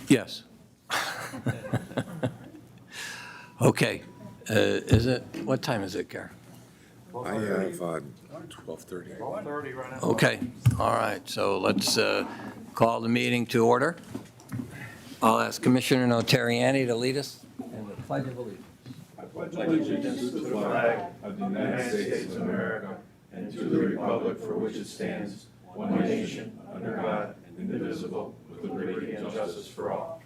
Yes. Okay. Is it, what time is it, Gary? I have 12:30. 12:30 right now. Okay, all right, so let's call the meeting to order. I'll ask Commissioner Notarianni to lead us in the Pledge of Allegiance. Allegiance to the flag of the United States of America and to the republic for which it stands, one nation, under God, indivisible, with liberty and justice for all.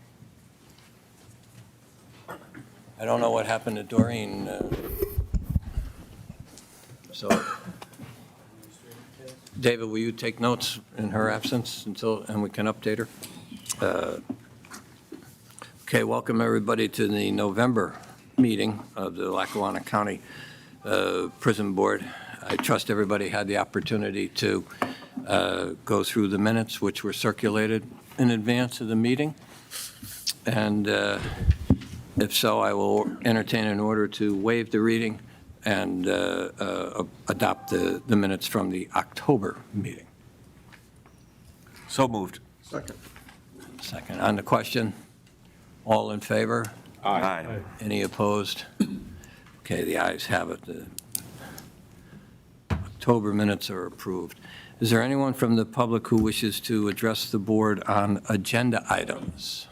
I don't know what happened to Doreen. So, David, will you take notes in her absence and we can update her? Okay, welcome everybody to the November meeting of the Lackawanna County Prison Board. I trust everybody had the opportunity to go through the minutes which were circulated in advance of the meeting. And if so, I will entertain an order to waive the reading and adopt the minutes from the October meeting. So moved. Second. On the question, all in favor? Aye. Any opposed? Okay, the ayes have it. The October minutes are approved. Is there anyone from the public who wishes to address the board on agenda items?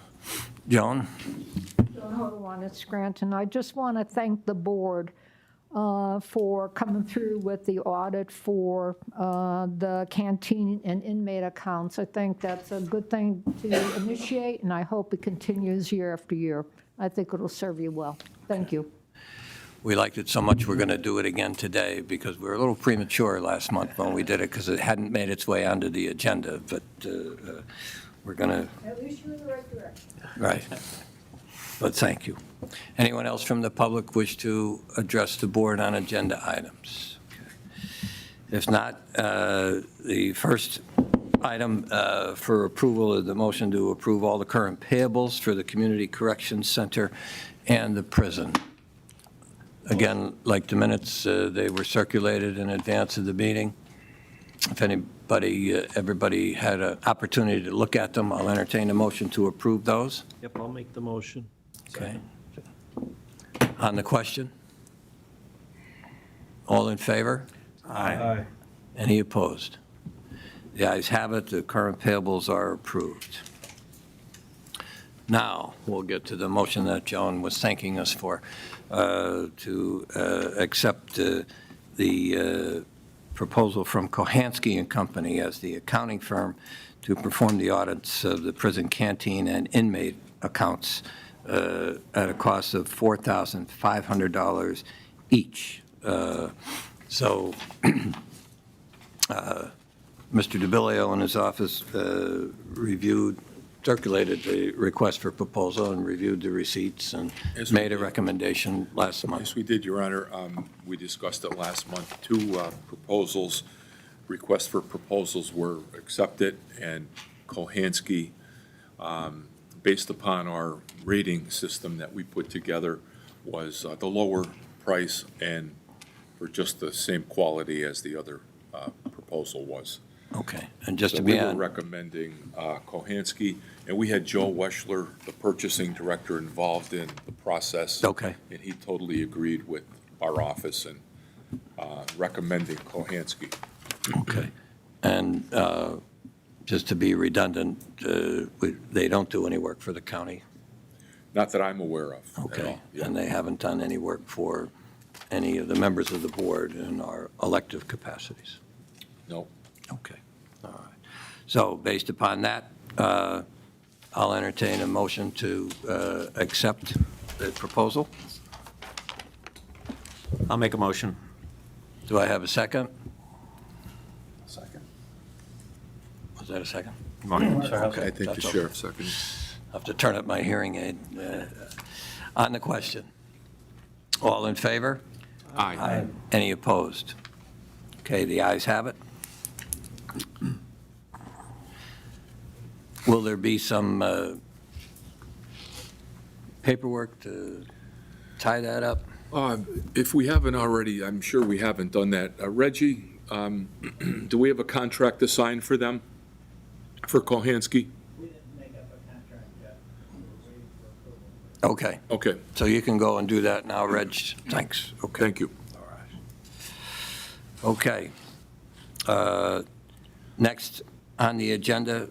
Joan? Joan at Scranton. I just want to thank the board for coming through with the audit for the canteen and inmate accounts. I think that's a good thing to initiate, and I hope it continues year after year. I think it'll serve you well. Thank you. We liked it so much, we're going to do it again today because we were a little premature last month when we did it because it hadn't made its way onto the agenda, but we're going to... At least you're in the right direction. Right. But thank you. Anyone else from the public wish to address the board on agenda items? Okay. If not, the first item for approval is the motion to approve all the current payables for the Community Corrections Center and the prison. Again, like the minutes, they were circulated in advance of the meeting. If everybody had an opportunity to look at them, I'll entertain a motion to approve those. Yep, I'll make the motion. Okay. On the question? All in favor? Aye. Any opposed? The ayes have it. The current payables are approved. Now, we'll get to the motion that Joan was thanking us for, to accept the proposal from Kohansky and Company as the accounting firm to perform the audits of the prison canteen and inmate accounts at a cost of $4,500 each. So Mr. DiBileo in his office circulated the request for proposal and reviewed the receipts and made a recommendation last month. Yes, we did, Your Honor. We discussed it last month. Two proposals, requests for proposals were accepted, and Kohansky, based upon our rating system that we put together, was the lower price and for just the same quality as the other proposal was. Okay, and just So to we be were on, recommending Kohansky, and we had Joe Weschler, the purchasing director, involved in the process. Okay. And he totally agreed with our office and recommending Kohansky. okay. And just to be redundant, they don't do any work for the county? Not that I'm aware of. at Okay, all. Yeah. and they haven't done any work for any of the members of the board in our elective capacities? No. Okay, all right. So based upon that, I'll entertain a motion to accept the proposal. I'll make a motion. Do I have a second? Second. Was that a second? I think the that's okay. sheriff seconded. I'll have to turn up my hearing aid. On the question, all in favor? Aye. Any opposed? Okay, the ayes have it. Will there be some paperwork to tie that up? If we haven't already, I'm sure we haven't done that. Reggie, do we have a contract to sign for them, for Kohansky? We didn't make up a contract yet. Okay, Okay, so you can go and do that now, Reg. Thanks. Okay. thank you. Okay. Next on the agenda,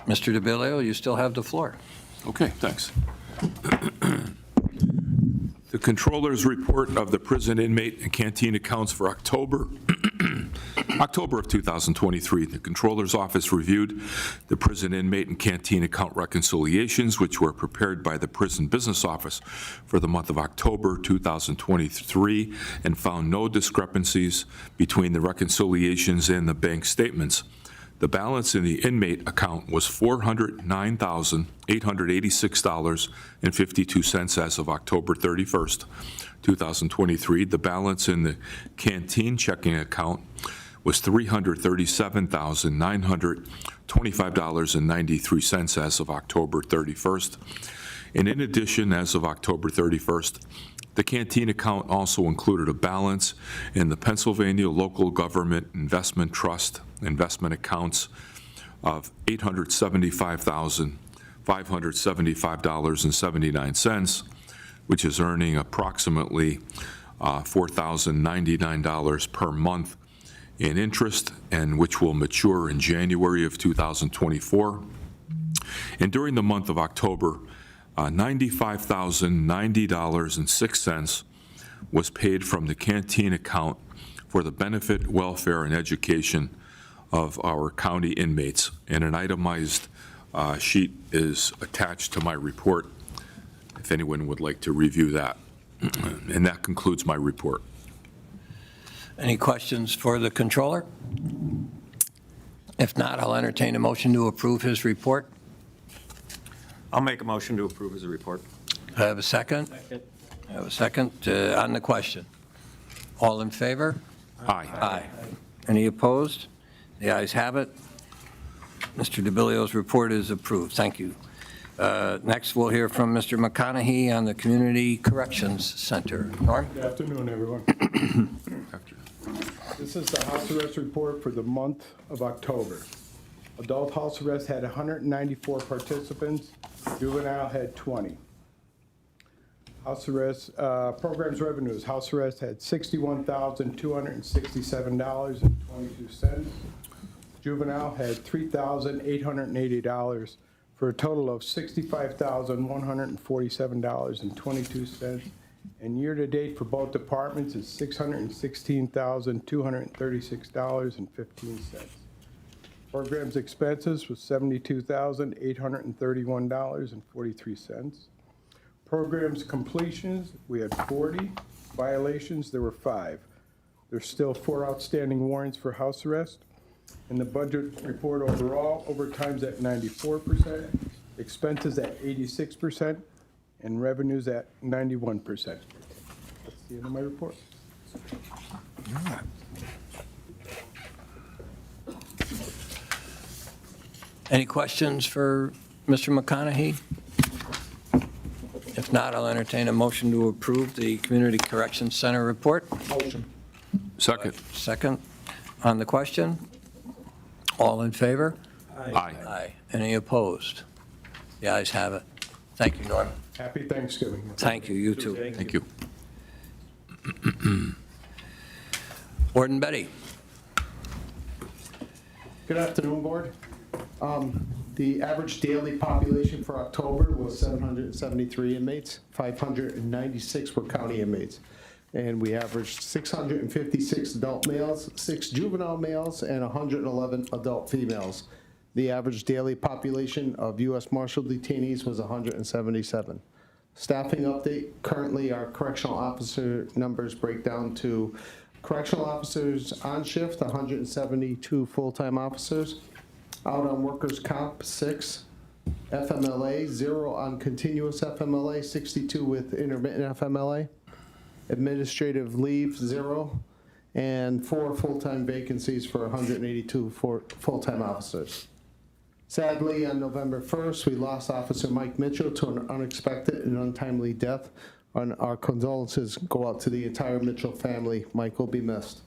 Mr. DiBileo, you still have the floor. Okay, thanks. The Controller's Report of the Prison Inmate and Canteen Accounts for October of 2023. The Controller's Office reviewed the prison inmate and canteen account reconciliations, which were prepared by the Prison Business Office for the month of October 2023, and found no discrepancies between the reconciliations and the bank statements. The balance in the inmate account was $409,886.52 as of October 31st, 2023. The balance in the canteen checking account was $337,925.93 as of October 31st. And in addition, as of October 31st, the canteen account also included a balance in the Pennsylvania Local Government Investment Trust investment accounts of $875,575.79, which is earning approximately $4,099 per month in interest, and which will mature in January of 2024. And during the month of October, $95,090.06 was paid from the canteen account for the benefit, welfare, and education of our county inmates. And an itemized sheet is attached to my report, if anyone would like to review that. And that concludes my report. Any questions for the controller? If not, I'll entertain a motion to approve his report. I'll make a motion to approve his report. I have a second? I have a second on the question. All in favor? Aye. Aye. Any opposed? The ayes have it. Mr. DiBileo's report is approved. Thank you. Next, we'll hear from Mr. McConaughey on the Community Corrections Center. Norm? Good afternoon, everyone. This is the house arrest report for the month of October. Adult house arrest had 194 participants, juvenile had 20. House arrest, programs revenues, house arrest had $61,267.22. Juvenile had $3,880 for a total of $65,147.22. And year-to-date for both departments is $616,236.15. Programs expenses was $72,831.43. Programs completions, we had 40. Violations, there were 5. There's still 4 outstanding warrants for house arrest. In the budget report overall, overtime's at 94%, expenses at 86%, and revenues at 91%. That's the end of my report. Any questions for Mr. McConaughey? If not, I'll entertain a motion to approve the Community Corrections Center report. Motion. Second. Second on the question. All in favor? Aye. Aye. Any opposed? The ayes have it. Thank you, Norm. Happy Thanksgiving. Thank you, you too. Thank you. Warden Betti. Good afternoon, Board. The average daily population for October was 773 inmates, 596 were county inmates. And we averaged 656 adult males, 6 juvenile males, and 111 adult females. The average daily population of U.S. Marshal detainees was 177. Staffing update, currently our correctional officer numbers break down to correctional officers on shift, 172 full-time officers. Out on workers' comp, 6. FMLA, 0 on continuous FMLA, 62 with intermittent FMLA. Administrative leave, 0. And 4 full-time vacancies for 182 full-time officers. Sadly, on November 1st, we lost Officer Mike Mitchell to an unexpected and untimely death. Our condolences go out to the entire Mitchell family. Mike will be missed.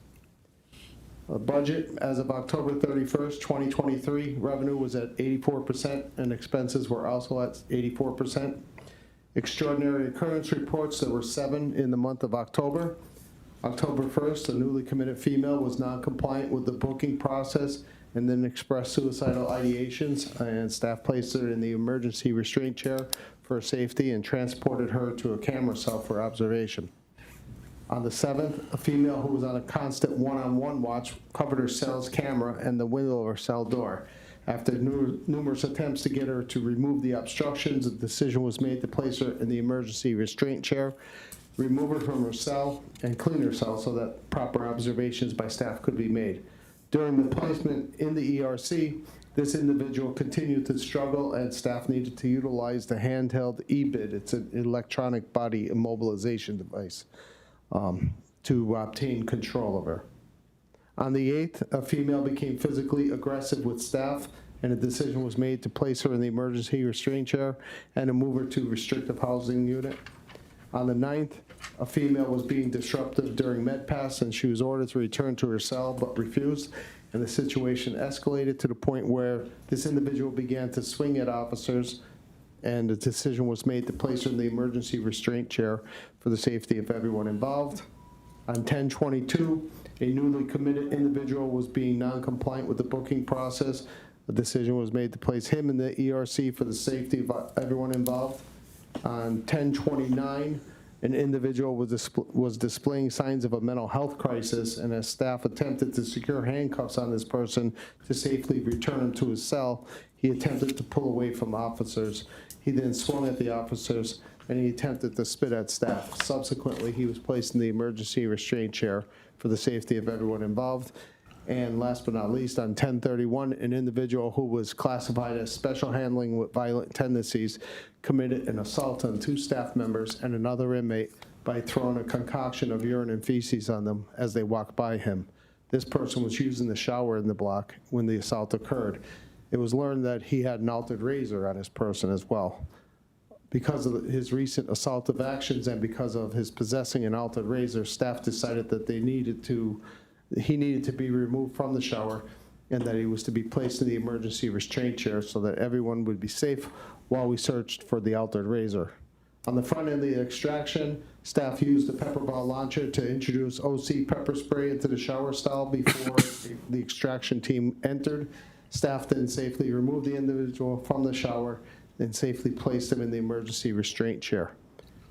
Budget as of October 31st, 2023, revenue was at 84% and expenses were also at 84%. Extraordinary occurrence reports, there were 7 in the month of October. October 1st, a newly committed female was non-compliant with the booking process and then expressed suicidal ideations, and staff placed her in the emergency restraint chair for safety and transported her to a camera cell for observation. On the 7th, a female who was on a constant one-on-one watch covered her cell's camera and the window of her cell door. After numerous attempts to get her to remove the obstructions, the decision was made to place her in the emergency restraint chair, remove her from her cell, and clean her cell so that proper observations by staff could be made. During the placement in the ERC, this individual continued to struggle and staff needed to utilize the handheld EBID, it's an electronic body immobilization device, to obtain control of her. On the 8th, a female became physically aggressive with staff, and a decision was made to place her in the emergency restraint chair and to move her to restrictive housing unit. On the 9th, a female was being disruptive during med pass, and she was ordered to return to her cell but refused, and the situation escalated to the point where this individual began to swing at officers, and a decision was made to place her in the emergency restraint chair for the safety of everyone involved. On 10/22, a newly committed individual was being non-compliant with the booking process. A decision was made to place him in the ERC for the safety of everyone involved. On 10/29, an individual was displaying signs of a mental health crisis, and as staff attempted to secure handcuffs on this person to safely return him to his cell, he attempted to pull away from officers. He then swung at the officers, and he attempted to spit at staff. Subsequently, he was placed in the emergency restraint chair for the safety of everyone involved. And last but not least, on 10/31, an individual who was classified as special handling with violent tendencies committed an assault on 2 staff members and another inmate by throwing a concoction of urine and feces on them as they walked by him. This person was using the shower in the block when the assault occurred. It was learned that he had an altered razor on his person as well. Because of his recent assaultive actions and because of his possessing an altered razor, staff decided that he needed to be removed from the shower and that he was to be placed in the emergency restraint chair so that everyone would be safe while we searched for the altered razor. On the front end of the extraction, staff used the pepper ball launcher to introduce OC pepper spray into the shower stall before the extraction team entered. Staff then safely removed the individual from the shower and safely placed him in the emergency restraint chair.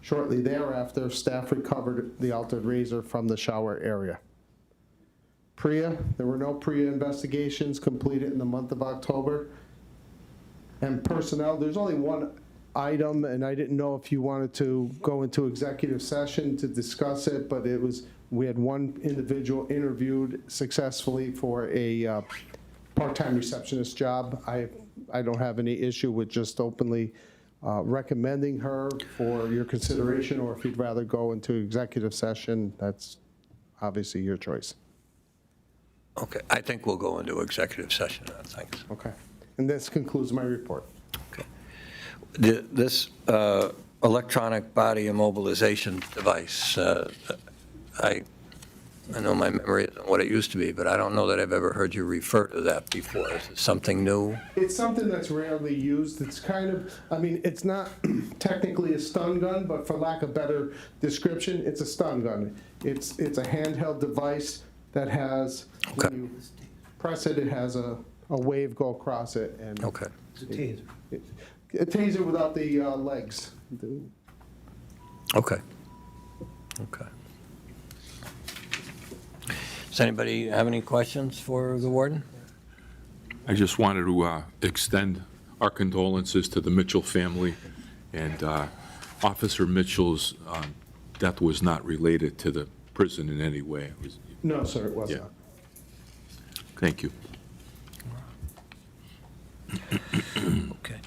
Shortly thereafter, staff recovered the altered razor from the shower area. PREA, there were no PREA investigations completed in the month of October. And personnel, there's only one item, and I didn't know if you wanted to go into executive session to discuss it, but we had one individual interviewed successfully for a part-time receptionist job. I don't have any issue with just openly recommending her for your consideration, or if you'd rather go into executive session, that's obviously your choice. Okay, I think we'll go into executive session now, thanks. Okay. And this concludes my report. Okay. This electronic body immobilization device, I know my memory isn't what it used to be, but I don't know that I've ever heard you refer to that before. Is it something new? It's something that's rarely used. It's kind of, I mean, it's not technically a stun gun, but for lack of better description, it's a stun gun. It's a handheld device that has, Okay. when you press it, it has a wave go across it. And Okay. It's a taser. A taser without the legs. Okay. Okay. Does anybody have any questions for the warden? I just wanted to extend our condolences to the Mitchell family, and Officer Mitchell's death was not related to the prison in any way. It was, No, sir, it was Yeah. not. thank you. Okay.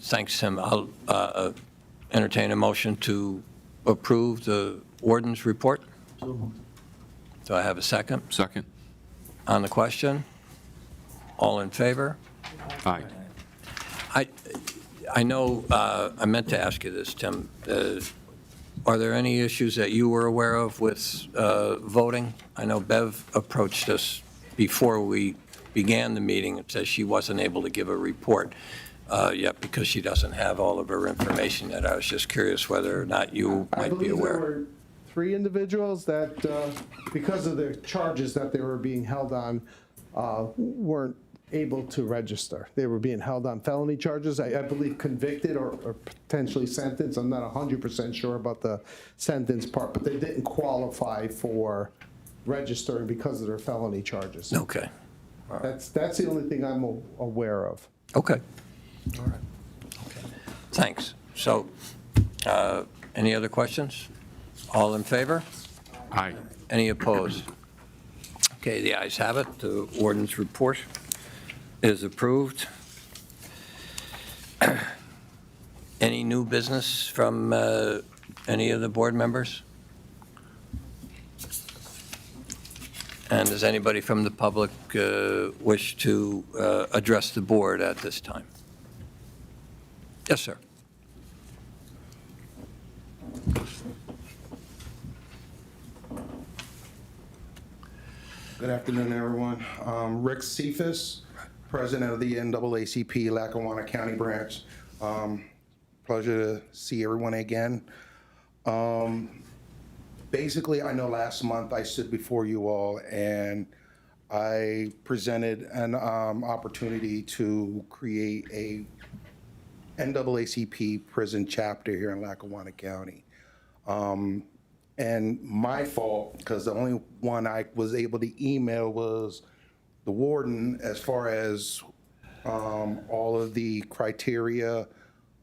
Thanks, Tim. I'll entertain a motion to approve the warden's report. Do I have a second? Second? On the question? All in favor? Aye. I know, I meant to ask you this, Tim. Are there any issues that you were aware of with voting? I know Bev approached us before we began the meeting and says she wasn't able to give a report yet because she doesn't have all of her information yet. I was just curious whether or not you I might be believe there aware. were 3 individuals that, because of the charges that they were being held on, weren't able to register. They were being held on felony charges, I believe convicted or potentially sentenced. I'm not 100% sure about the sentence part, but they didn't qualify for registering because of their felony charges. Okay, That's the only thing I'm aware of. okay. All right. Okay. Thanks. So, any other questions? All in favor? Aye. Any opposed? Okay, the ayes have it. The warden's report is approved. Any new business from any of the board members? And does anybody from the public wish to address the board at this time? Yes, sir. Good afternoon, everyone. Rick Cephas, President of the NAACP Lackawanna County Branch. Pleasure to see everyone again. Basically, I know last month I stood before you all and I presented an opportunity to create a NAACP prison chapter here in Lackawanna County. And my fault, because the only one I was able to email was the warden as far as all of the criteria,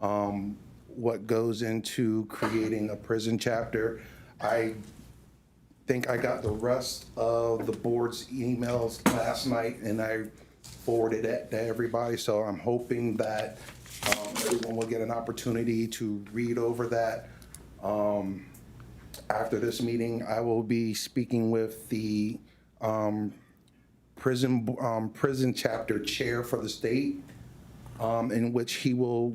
what goes into creating a prison chapter. I think I got the rest of the board's emails last night and I forwarded it to everybody. So I'm hoping that everyone will get an opportunity to read over that. After this meeting, I will be speaking with the prison chapter chair for the state, in which he will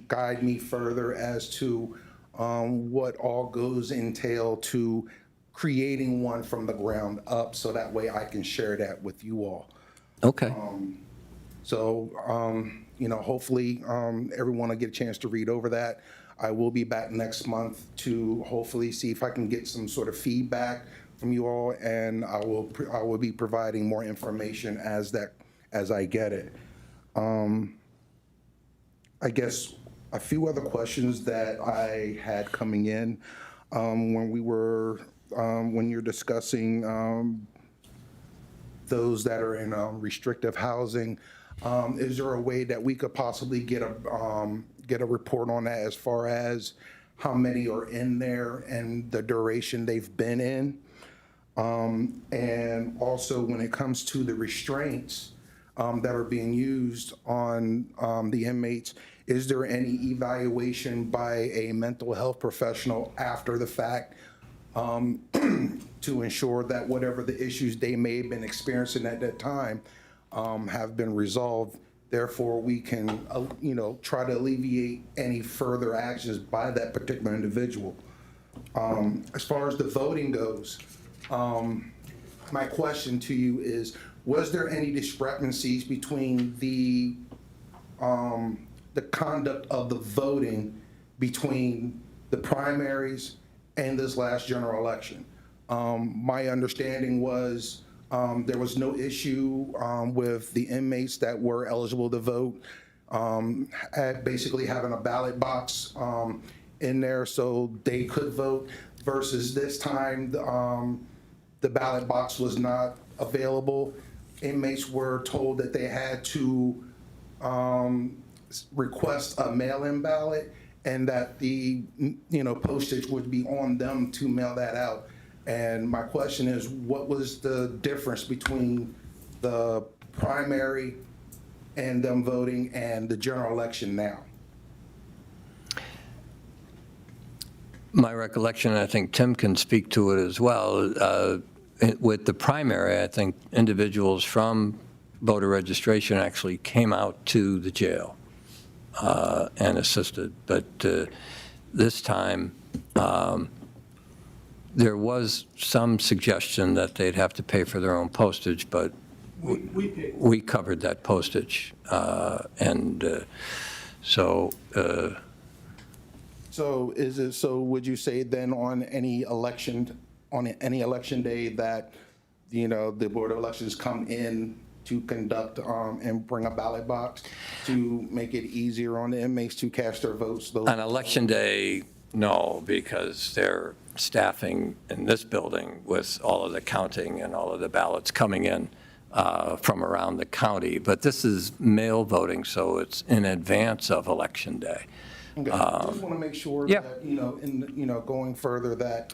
guide me further as to what all goes entail to creating one from the ground up, so that way I can share that with you all. Okay. So, hopefully everyone will get a chance to read over that. I will be back next month to hopefully see if I can get some sort of feedback from you all, and I will be providing more information as I get it. I guess a few other questions that I had coming in when you're discussing those that are in restrictive housing. Is there a way that we could possibly get a report on that as far as how many are in there and the duration they've been in? And also when it comes to the restraints that are being used on the inmates, is there any evaluation by a mental health professional after the fact to ensure that whatever the issues they may have been experiencing at that time have been resolved? Therefore, we can, try to alleviate any further actions by that particular individual. As far as the voting goes, my question to you is, was there any discrepancies between the conduct of the voting between the primaries and this last general election? My understanding was there was no issue with the inmates that were eligible to vote, basically having a ballot box in there so they could vote, versus this time the ballot box was not available. Inmates were told that they had to request a mail-in ballot and that the postage would be on them to mail that out. And my question is, what was the difference between the primary and them voting and the general election now? My recollection, and I think Tim can speak to it as well, with the primary, I think individuals from voter registration actually came out to the jail and assisted. But this time, There was some suggestion that they'd have to pay for their own postage, but we covered that postage. So, So is it, so would you say then on any election day that, you know, the Board of Elections come in to conduct and bring a ballot box to make it easier on the inmates to cast their votes? on election day, no, because they're staffing in this building with all of the counting and all of the ballots coming in from around the county. But this is mail voting, so it's in advance of election day. Okay, I just want to make sure yeah. that, going further that,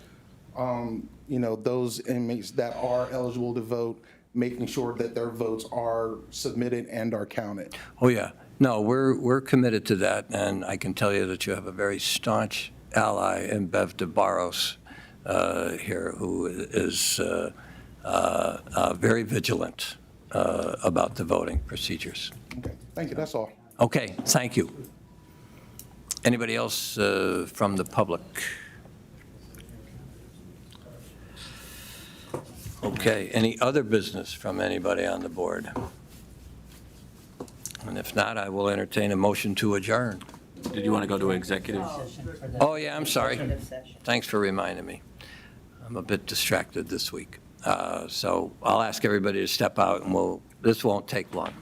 those inmates that are eligible to vote, making sure that their votes are submitted and are counted. Oh, yeah. No, we're committed to that, and I can tell you that you have a very staunch ally in Bev DeBarros here, who is very vigilant about the voting procedures. Okay, thank you, that's all. Okay, thank you. Anybody else from the public? Okay, any other business from anybody on the board? And if not, I will entertain a motion to adjourn. Did you want to go to executive? Oh, yeah, I'm sorry. Thanks for reminding me. I'm a bit distracted this week. So I'll ask everybody to step out, and this won't take long.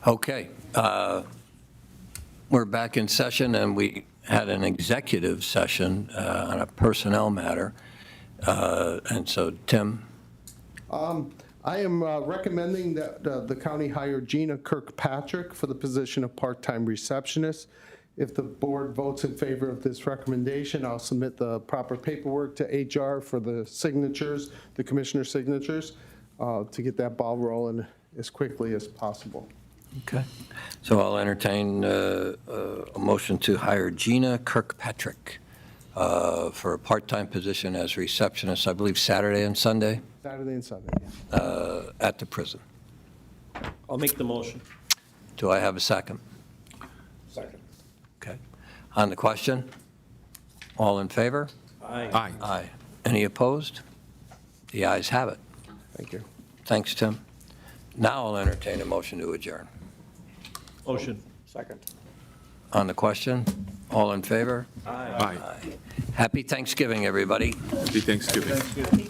Okay. We're back in session, and we had an executive session on a personnel matter. And so, Tim, I am recommending that the county hire Gina Kirkpatrick for the position of part-time receptionist. If the board votes in favor of this recommendation, I'll submit the proper paperwork to HR for the signatures, the commissioner signatures, to get that ball rolling as quickly as possible. okay. So I'll entertain a motion to hire Gina Kirkpatrick for a part-time position as receptionist, I believe Saturday and Sunday, Saturday and Sunday, yeah. at the prison. I'll make the motion. Do I have a second? Second. Okay. On the question? All in favor? Aye. Aye. Aye. Any opposed? The ayes have it. Thank you. Thanks, Tim. Now I'll entertain a motion to adjourn. Motion. Second. On the question? All in favor? Aye. Happy Thanksgiving, everybody. Happy Thanksgiving.